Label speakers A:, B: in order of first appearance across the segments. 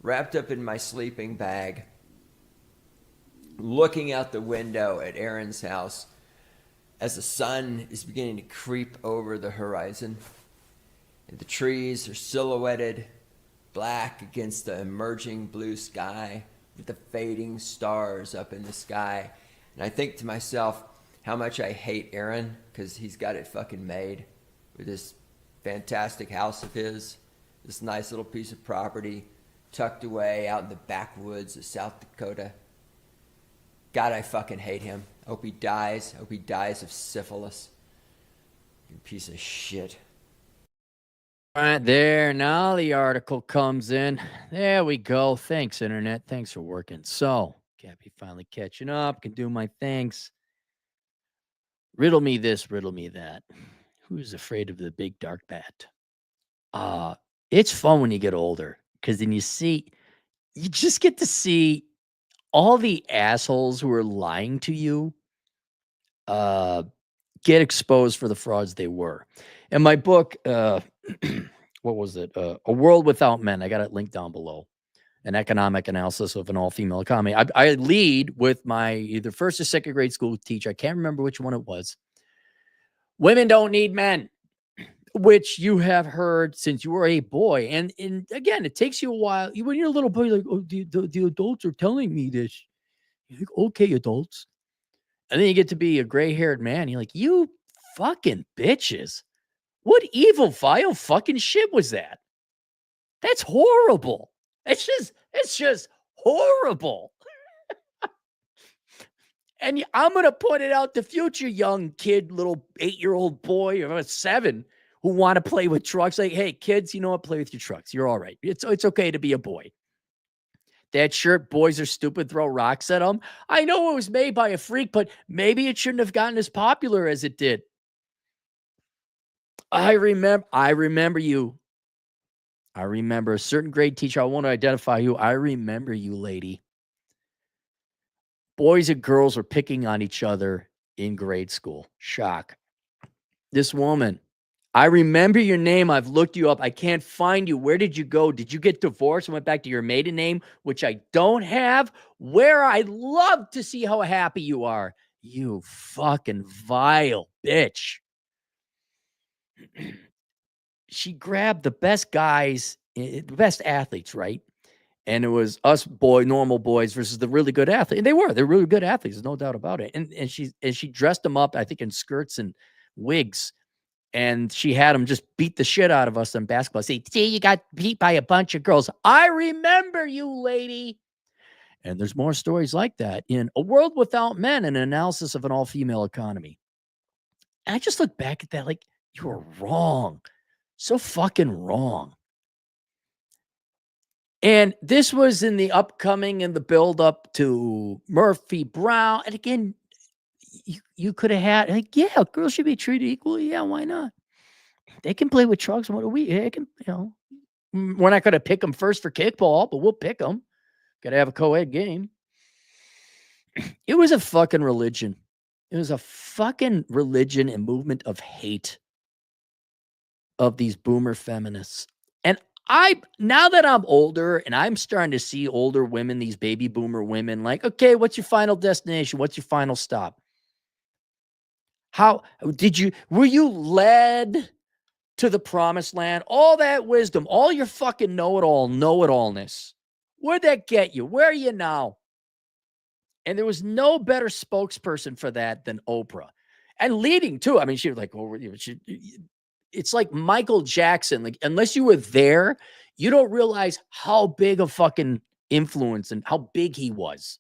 A: wrapped up in my sleeping bag, looking out the window at Erin's house as the sun is beginning to creep over the horizon. And the trees are silhouetted black against the emerging blue sky with the fading stars up in the sky. And I think to myself how much I hate Erin because he's got it fucking made with this fantastic house of his, this nice little piece of property tucked away out in the backwoods of South Dakota. God, I fucking hate him. I hope he dies. I hope he dies of syphilis. You piece of shit.
B: Right there. Now the article comes in. There we go. Thanks, Internet. Thanks for working. So, Cappy finally catching up. Can do my things. Riddle me this, riddle me that. Who's afraid of the big dark bat? It's fun when you get older because then you just get to see all the assholes who are lying to you uh, get exposed for the frauds they were. In my book, what was it? A World Without Men. I got it linked down below. An economic analysis of an all-female economy. I lead with my either first or second grade school teacher. I can't remember which one it was. Women don't need men, which you have heard since you were a boy. And again, it takes you a while. When you're a little boy, you're like, oh, the adults are telling me this. You're like, okay, adults. And then you get to be a gray-haired man. You're like, you fucking bitches. What evil, vile fucking shit was that? That's horrible. It's just horrible. And I'm going to put it out to future young kid, little 8-year-old boy or 7 who want to play with trucks. Like, hey, kids, you know what? Play with your trucks. You're all right. It's okay to be a boy. That shirt, boys are stupid, throw rocks at them. I know it was made by a freak, but maybe it shouldn't have gotten as popular as it did. I remember you. I remember a certain grade teacher. I want to identify you. I remember you, lady. Boys and girls are picking on each other in grade school. Shock. This woman, I remember your name. I've looked you up. I can't find you. Where did you go? Did you get divorced and went back to your maiden name, which I don't have? Where I'd love to see how happy you are. You fucking vile bitch. She grabbed the best guys, the best athletes, right? And it was us normal boys versus the really good athlete. And they're really good athletes, no doubt about it. And she dressed them up, I think, in skirts and wigs. And she had them just beat the shit out of us in basketball. See, you got beat by a bunch of girls. I remember you, lady. And there's more stories like that in A World Without Men, an analysis of an all-female economy. And I just look back at that like, you were wrong. So fucking wrong. And this was in the upcoming and the build up to Murphy Brown. And again, you could have had like, yeah, girls should be treated equally. Yeah, why not? They can play with trucks. What are we? They can, we're not going to pick them first for kickball, but we'll pick them. Got to have a co-ed game. It was a fucking religion. It was a fucking religion and movement of hate of these boomer feminists. And now that I'm older and I'm starting to see older women, these baby boomer women, like, okay, what's your final destination? What's your final stop? Were you led to the promised land? All that wisdom, all your fucking know-it-allness. Where'd that get you? Where are you now? And there was no better spokesperson for that than Oprah. And leading too. I mean, she was like, it's like Michael Jackson. Like, unless you were there, you don't realize how big a fucking influence and how big he was,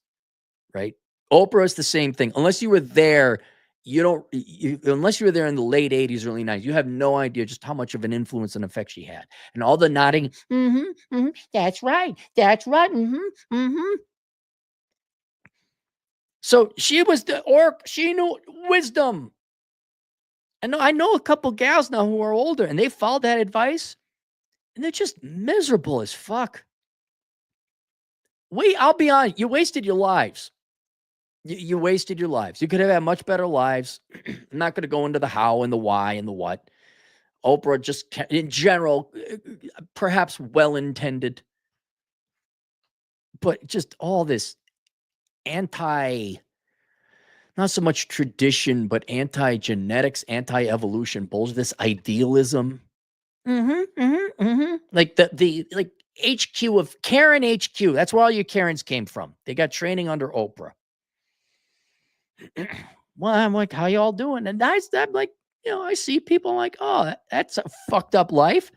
B: right? Oprah is the same thing. Unless you were there, unless you were there in the late 80s, early 90s, you have no idea just how much of an influence and effect she had. And all the nodding, that's right, mm-hmm. So she was she knew wisdom. And I know a couple gals now who are older and they followed that advice and they're just miserable as fuck. I'll be honest, you wasted your lives. You wasted your lives. You could have had much better lives. I'm not going to go into the how and the why and the what. Oprah just, in general, perhaps well-intended. but just all this not so much tradition, but anti-genetics, anti-evolution bullshit, this idealism. Like the like HQ of Karen HQ. That's where all your Karens came from. They got training under Oprah. Well, I'm like, how y'all doing? And I'm like, I see people like, oh, that's a fucked up life.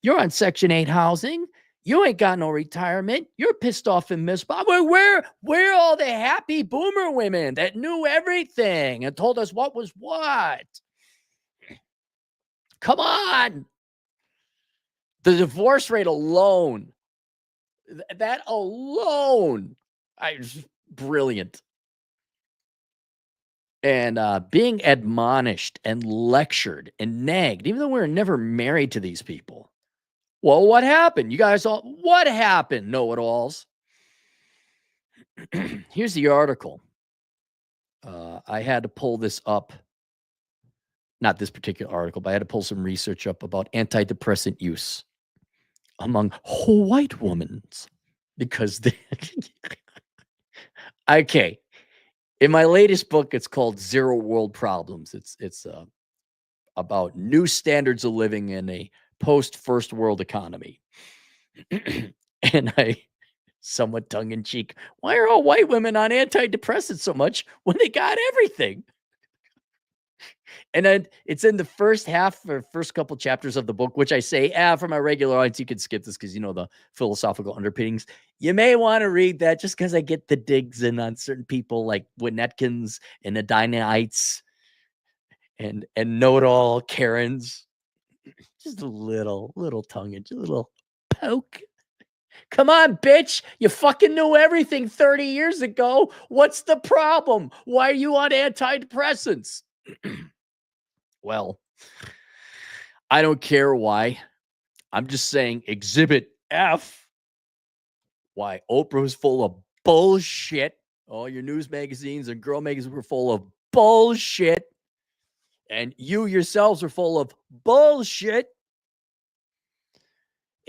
B: You're on Section 8 housing. You ain't got no retirement. You're pissed off and miserable. Where are all the happy boomer women that knew everything and told us what was what? Come on. The divorce rate alone, that alone, brilliant. And being admonished and lectured and nagged, even though we were never married to these people. Well, what happened? You guys what happened? Know-it-alls. Here's the article. I had to pull this up. Not this particular article, but I had to pull some research up about antidepressant use among white women because okay. In my latest book, it's called Zero World Problems. It's about new standards of living in a post-first world economy. And I, somewhat tongue-in-cheek, why are all white women on antidepressants so much when they got everything? And then it's in the first half or first couple chapters of the book, which I say, for my regular audience, you can skip this because you know the philosophical underpinnings. You may want to read that just because I get the digs in on certain people like Winnetkins and the Dynamites and know-it-all Karens. Just a little tongue in, just a little poke. Come on, bitch. You fucking knew everything 30 years ago. What's the problem? Why are you on antidepressants? Well, I don't care why. I'm just saying Exhibit F, why Oprah was full of bullshit. All your news magazines and girl magazines were full of bullshit. And you yourselves are full of bullshit.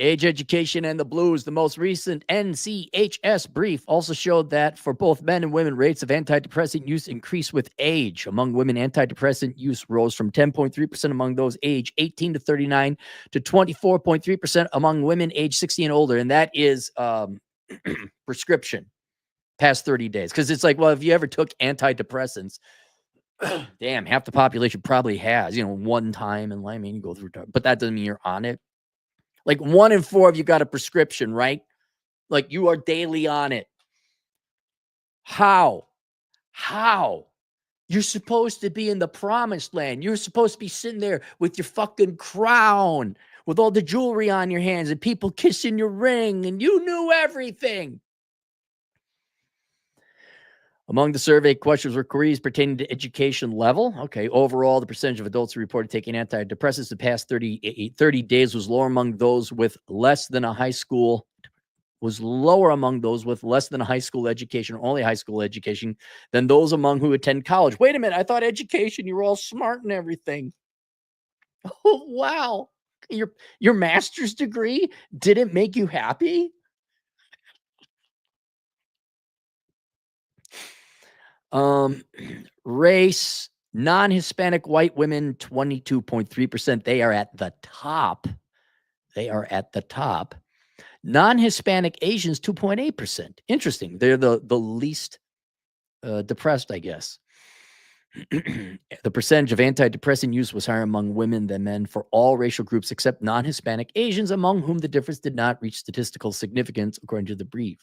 B: Age Education and the Blues, the most recent NCHS brief, also showed that for both men and women, rates of antidepressant use increase with age. Among women, antidepressant use rose from 10.3% among those age 18 to 39 to 24.3% among women age 60 and older. And that is prescription past 30 days. Because it's like, well, if you ever took antidepressants, damn, half the population probably has, one time in life. I mean, you go through, but that doesn't mean you're on it. Like 1 in 4 of you got a prescription, right? Like you are daily on it. How? You're supposed to be in the promised land. You're supposed to be sitting there with your fucking crown, with all the jewelry on your hands and people kissing your ring, and you knew everything. Among the survey questions were queries pertaining to education level. Okay, overall, the percentage of adults who reported taking antidepressants the past 30 days was lower among those with less than a high school education, or only high school education, than those among who attend college. Wait a minute, I thought education, you were all smart and everything. Oh, wow. Your master's degree didn't make you happy? Race, non-Hispanic white women, 22.3%. They are at the top. Non-Hispanic Asians, 2.8%. Interesting. They're the least depressed, I guess. The percentage of antidepressant use was higher among women than men for all racial groups except non-Hispanic Asians, among whom the difference did not reach statistical significance, according to the brief.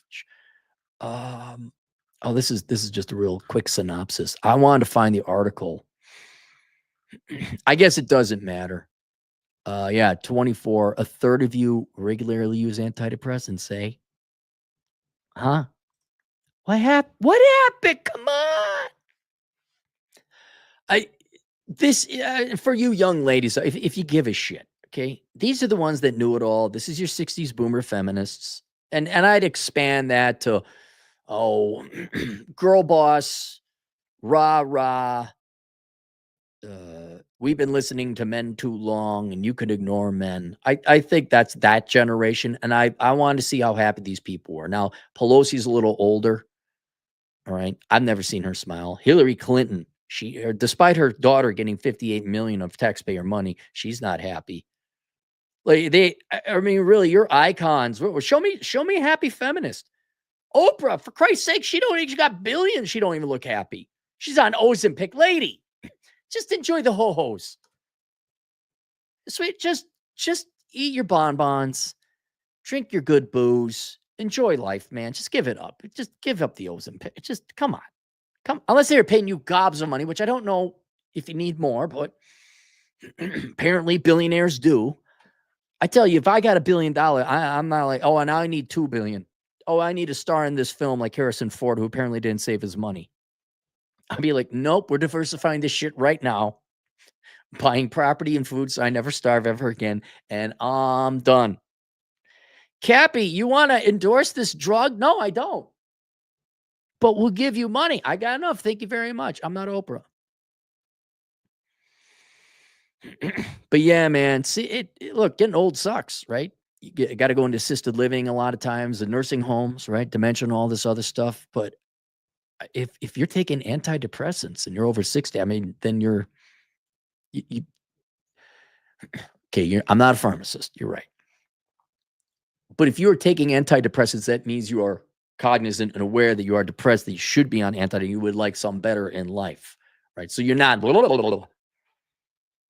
B: This is just a real quick synopsis. I wanted to find the article. I guess it doesn't matter. 24. A third of you regularly use antidepressants, say. Huh? What happened? Come on. For you young ladies, if you give a shit, okay? These are the ones that knew it all. This is your 60s boomer feminists. And I'd expand that to girl boss, rah, we've been listening to men too long and you could ignore men. I think that's that generation. And I wanted to see how happy these people were. Now, Pelosi's a little older. All right. I've never seen her smile. Hillary Clinton, despite her daughter getting 58 million of taxpayer money, she's not happy. Like I mean, really, you're icons. Show me a happy feminist. Oprah, for Christ's sake, she got billions. She don't even look happy. She's on Ozempic, lady. Just enjoy the ho-hos. Sweet, just eat your bonbons, drink your good booze, enjoy life, man. Just give it up. Just give up the Ozempic. Just come on. Unless they're paying you gobs of money, which I don't know if you need more, but apparently billionaires do. I tell you, if I got $1 billion, I'm not like, oh, now I need $2 billion. Oh, I need a star in this film like Harrison Ford, who apparently didn't save his money. I'd be like, nope, we're diversifying this shit right now. Buying property and food so I never starve ever again. And I'm done. Cappy, you want to endorse this drug? No, I don't. But we'll give you money. I got enough. Thank you very much. I'm not Oprah. But yeah, man, see, look, getting old sucks, right? You got to go into assisted living a lot of times, the nursing homes, right? Dementia and all this other stuff. But if you're taking antidepressants and you're over 60, I mean, then you're okay. I'm not a pharmacist. You're right. But if you're taking antidepressants, that means you are cognizant and aware that you are depressed, that you should be on you would like some better in life, right? So you're not,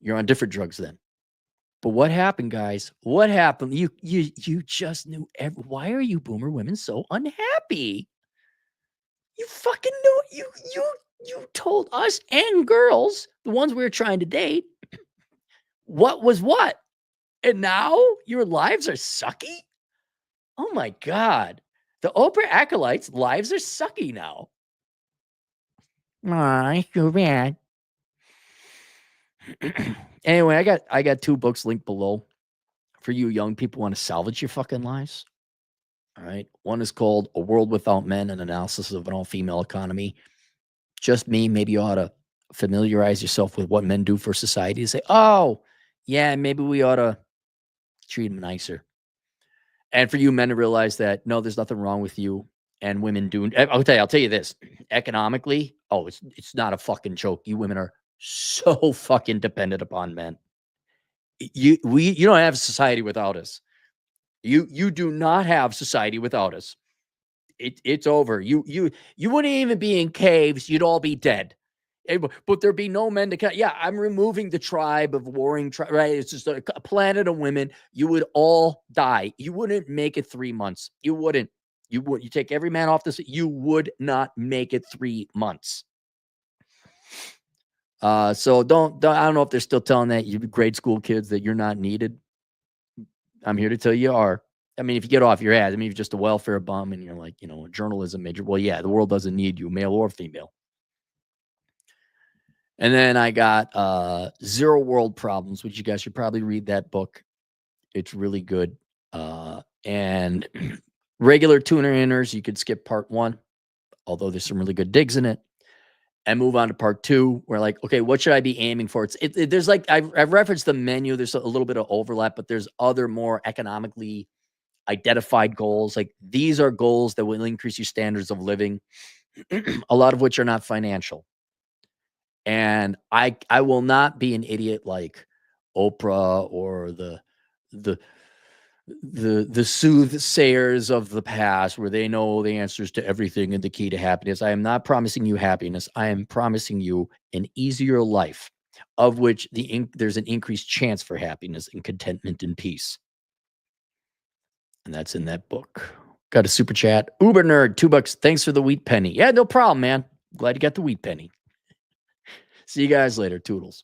B: you're on different drugs then. But what happened, guys? What happened? You just knew. Why are you boomer women so unhappy? You fucking knew. You told us and girls, the ones we were trying to date, what was what, and now your lives are sucky. Oh my God, the Oprah acolytes' lives are sucky now. Aw, so bad. Anyway, I got 2 books linked below for you young people who want to salvage your fucking lives. All right. One is called A World Without Men, an analysis of an all-female economy. Just me. Maybe you ought to familiarize yourself with what men do for society and say, oh, yeah, maybe we ought to treat them nicer. And for you men to realize that, no, there's nothing wrong with you and women do. I'll tell you this, economically, oh, it's not a fucking joke. You women are so fucking dependent upon men. You don't have society without us. You do not have society without us. It's over. You wouldn't even be in caves. You'd all be dead. But there'd be no men to cut. Yeah, I'm removing the tribe of warring tribe. Right? It's just a planet of women. You would all die. You wouldn't make it 3 months. You wouldn't. You would. You take every man off this. You would not make it 3 months. So don't. I don't know if they're still telling that you grade school kids that you're not needed. I'm here to tell you are. I mean, if you get off your ass, I mean, if you're just a welfare bum and you're like, a journalism major, well, yeah, the world doesn't need you, male or female. And then I got Zero World Problems, which you guys should probably read that book. It's really good. And regular tuner inners, you could skip part 1, although there's some really good digs in it, and move on to part 2. Where like, okay, what should I be aiming for? There's like I've referenced the menu. There's a little bit of overlap, but there's other more economically identified goals. Like these are goals that will increase your standards of living, a lot of which are not financial. And I will not be an idiot like Oprah or the soothsayers of the past, where they know the answers to everything and the key to happiness. I am not promising you happiness. I am promising you an easier life, of which there's an increased chance for happiness and contentment and peace. And that's in that book. Got a super chat. Uber nerd, $2. Thanks for the wheat penny. Yeah, no problem, man. Glad you got the wheat penny. See you guys later. Toodles.